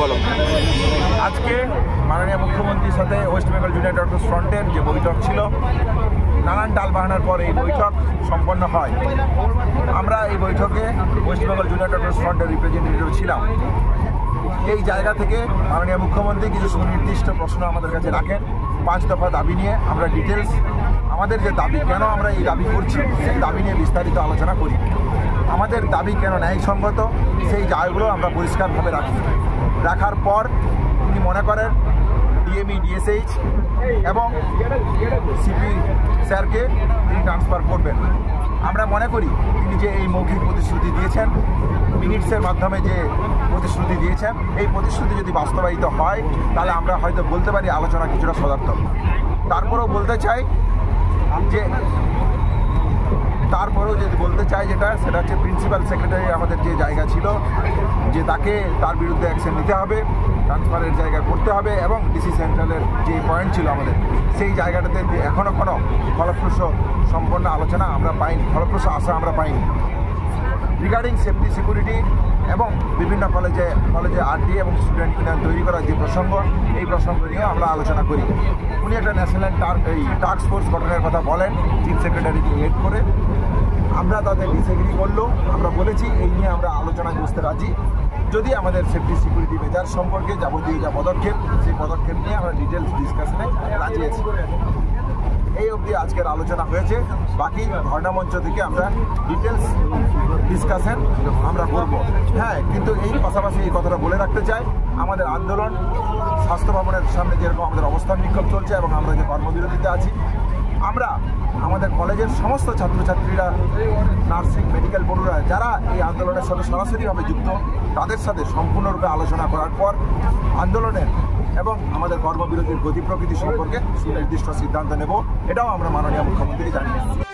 বলো। আজকে মাননীয় মুখ্যমন্ত্রীর সাথে ওয়েস্ট বেঙ্গল জুনিয়র ডক্টরস ফ্রন্টের যে বৈঠক ছিল, নানান টালবাহানার পর এই বৈঠক সম্পন্ন হয়। আমরা এই বৈঠকে ওয়েস্ট বেঙ্গল জুনিয়র ডক্টরস ফ্রন্টের রিপ্রেজেন্টেটিভ ছিলাম। এই জায়গা থেকে মাননীয় মুখ্যমন্ত্রী কিছু সুনির্দিষ্ট প্রশ্ন আমাদের কাছে রাখেন। 5 দফা দাবি নিয়ে আমরা ডিটেলস, আমাদের যে দাবি, কেন আমরা এই দাবি করছি সেই দাবি নিয়ে বিস্তারিত আলোচনা করি। আমাদের দাবি কেন ন্যায়সঙ্গত সেই জায়গাগুলো আমরা পরিষ্কারভাবে রাখি। রাখার পর তিনি মনে করেন ডিএমই, ডিএসএইচ এবং সিপি স্যারকে তিনি ট্রান্সফার করবেন। আমরা মনে করি তিনি যে এই মৌখিক প্রতিশ্রুতি দিয়েছেন, মিনিটসের মাধ্যমে যে প্রতিশ্রুতি দিয়েছেন, এই প্রতিশ্রুতি যদি বাস্তবায়িত হয় তাহলে আমরা হয়তো বলতে পারি আলোচনা কিছুটা সদার্থক। তারপরেও বলতে চাই যেটা সেটা হচ্ছে প্রিন্সিপাল সেক্রেটারি আমাদের যে জায়গা ছিল, যে তাকে তার বিরুদ্ধে অ্যাকশন নিতে হবে, ট্রান্সফারের জায়গায় করতে হবে, এবং ডিসি সেন্ট্রালের যে পয়েন্ট ছিল আমাদের সেই জায়গাটাতে এখনও কোনো ফলপ্রসূ সম্পন্ন আলোচনা আমরা পাইনি, ফলপ্রসূ আশা আমরা পাইনি। রিগার্ডিং সেফটি সিকিউরিটি এবং বিভিন্ন কলেজে আরটি এবং স্টুডেন্ট ইউনিয়ন তৈরি করার যে প্রসঙ্গ, এই প্রসঙ্গ নিয়েও আমরা আলোচনা করি। উনি একটা ন্যাশনাল টাস্ক ফোর্স গঠনের কথা বলেন চিফ সেক্রেটারিকে হেড করে। আমরা তাদের ডিসএগ্রি করলেও আমরা বলেছি এই নিয়ে আমরা আলোচনায় বসতে রাজি, যদি আমাদের সেফটি সিকিউরিটি মেজার সম্পর্কে যাবতীয় যা পদক্ষেপ, সেই পদক্ষেপ নিয়ে আমরা ডিটেলস ডিসকাশনে রাজি আছি। এই অবধি আজকের আলোচনা হয়েছে। বাকি ধর্ণা মঞ্চ থেকে আমরা ডিটেলস ডিসকাশন আমরা করব। হ্যাঁ, কিন্তু এই পাশাপাশি এই কথাটা বলে রাখতে চাই, আমাদের আন্দোলন স্বাস্থ্য ভবনের সামনে যেরকম আমাদের অবস্থান বিক্ষোভ চলছে এবং আমরা যে কর্মবিরতিতে আছি, আমরা আমাদের কলেজের সমস্ত ছাত্রছাত্রীরা, নার্সিং, মেডিকেল পড়ুরা যারা এই আন্দোলনের সাথে সরাসরিভাবে যুক্ত, তাদের সাথে সম্পূর্ণরূপে আলোচনা করার পর আন্দোলনের এবং আমাদের কর্মবিরতির গতি প্রকৃতি সম্পর্কে সুনির্দিষ্ট সিদ্ধান্ত নেব। এটাও আমরা মাননীয় মুখ্যমন্ত্রীকে জানিয়েছি।